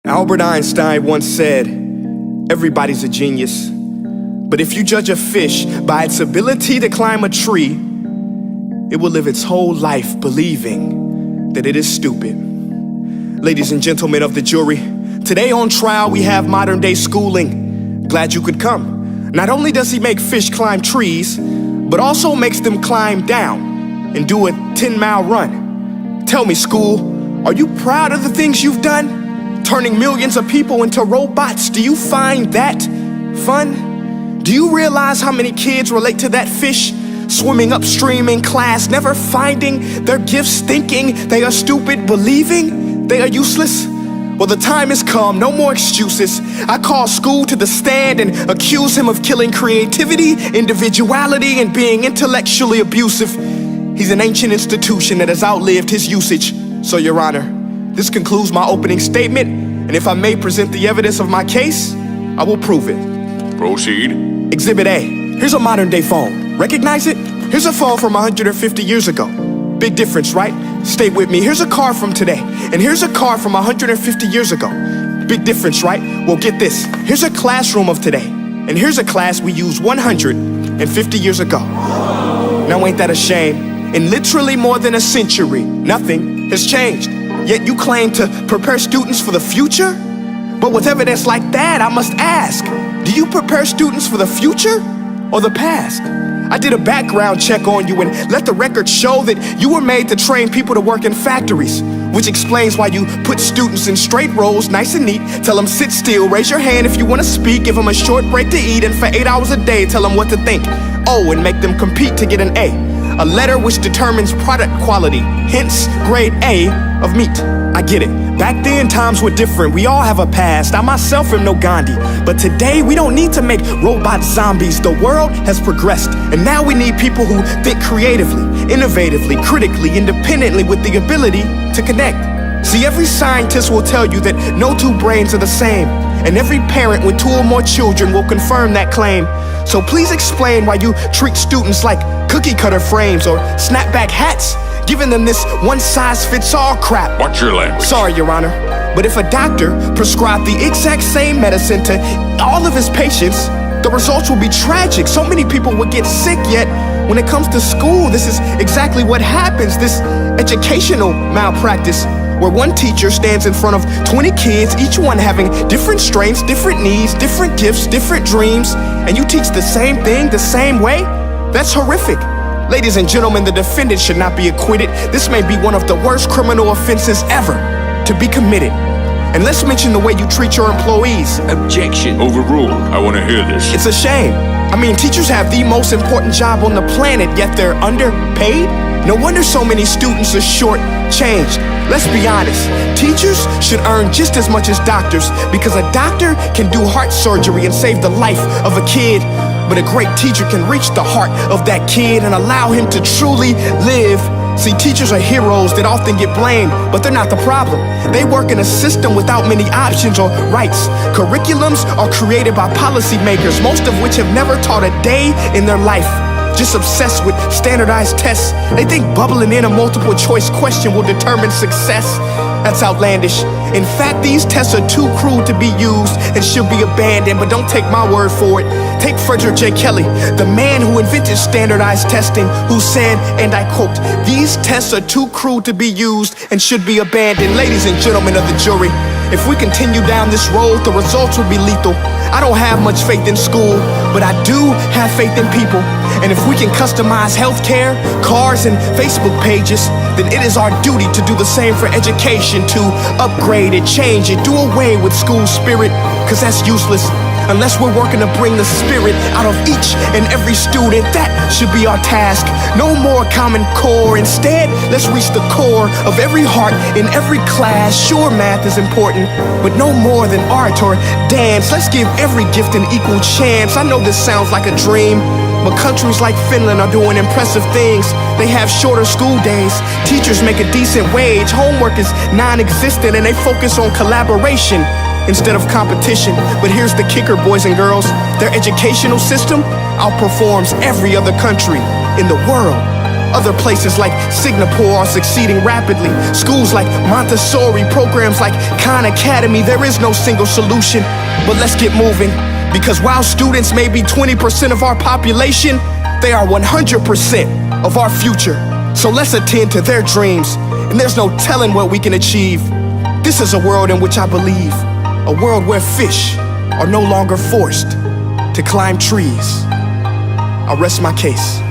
Albert Einstein once said, "Everybody's a genius, but if you judge a fish by its ability to climb a tree, it will live its whole life believing that it is stupid." Ladies and gentlemen of the jury, today on trial we have modern day schooling. Glad you could come. Not only does he make fish climb trees, but also makes them climb down and do a 10-mile run. Tell me, school, are you proud of the things you've done? Turning millions of people into robots, do you find that fun? Do you realize how many kids relate to that fish swimming upstream in class, never finding their gifts, thinking they are stupid, believing they are useless? Well, the time has come, no more excuses. I call school to the stand and accuse him of killing creativity, individuality, and being intellectually abusive. He's an ancient institution that has outlived his usage. So, Your Honor, this concludes my opening statement, and if I may present the evidence of my case, I will prove it. Proceed. Exhibit A. Here's a modern day phone. Recognize it? Here's a phone from 150 years ago. Big difference, right? Stay with me. Here's a car from today, and here's a car from 150 years ago. Big difference, right? Well, get this. Here's a classroom of today, and here's a class we used 150 years ago. Now, ain't that a shame? In literally more than a century, nothing has changed. Yet you claim to prepare students for the future? But with evidence like that, I must ask, do you prepare students for the future or the past? I did a background check on you and let the record show that you were made to train people to work in factories, which explains why you put students in straight rows, nice and neat, tell them sit still, raise your hand if you want to speak, give them a short break to eat, and for 8 hours a day, tell them what to think. Oh, and make them compete to get an A letter which determines product quality, hence grade A of meat. I get it. Back then, times were different. We all have a past. I myself am no Gandhi. But today, we don't need to make robot zombies. The world has progressed. And now we need people who think creatively, innovatively, critically, independently, with the ability to connect. See, every scientist will tell you that no two brains are the same. And every parent with 2 or more children will confirm that claim. So please explain why you treat students like cookie cutter frames or snapback hats, giving them this one-size-fits-all crap. Watch your language. Sorry, Your Honor, but if a doctor prescribed the exact same medicine to all of his patients, the results will be tragic. So many people would get sick, yet when it comes to school, this is exactly what happens, this educational malpractice, where one teacher stands in front of 20 kids, each one having different strengths, different needs, different gifts, different dreams, and you teach the same thing the same way? That's horrific. Ladies and gentlemen, the defendant should not be acquitted. This may be one of the worst criminal offenses ever to be committed. And let's mention the way you treat your employees. Objection. Overruled. I want to hear this. It's a shame. I mean, teachers have the most important job on the planet, yet they're underpaid? No wonder so many students are short-changed. Let's be honest, teachers should earn just as much as doctors, because a doctor can do heart surgery and save the life of a kid, but a great teacher can reach the heart of that kid and allow him to truly live. See, teachers are heroes that often get blamed, but they're not the problem. They work in a system without many options or rights. Curriculums are created by policymakers, most of which have never taught a day in their life. Just obsessed with standardized tests. They think bubbling in a multiple choice question will determine success. That's outlandish. In fact, these tests are too crude to be used and should be abandoned, but don't take my word for it. Take Frederick J. Kelly, the man who invented standardized testing, who said, and I quote, "These tests are too crude to be used and should be abandoned." Ladies and gentlemen of the jury, if we continue down this road, the results will be lethal. I don't have much faith in school, but I do have faith in people. And if we can customize healthcare, cars, and Facebook pages, then it is our duty to do the same for education, to upgrade it, change it, do away with school spirit, because that's useless. Unless we're working to bring the spirit out of each and every student, that should be our task. No more Common Core. Instead, let's reach the core of every heart in every class. Sure, math is important, but no more than art or dance. Let's give every gift an equal chance. I know this sounds like a dream, but countries like Finland are doing impressive things. They have shorter school days. Teachers make a decent wage. Homework is non-existent, and they focus on collaboration instead of competition. But here's the kicker, boys and girls. Their educational system outperforms every other country in the world. Other places like Singapore are succeeding rapidly. Schools like Montessori, programs like Khan Academy, there is no single solution. But let's get moving, because while students may be 20% of our population, they are 100% of our future. So let's attend to their dreams, and there's no telling what we can achieve. This is a world in which I believe, a world where fish are no longer forced to climb trees. I'll rest my case.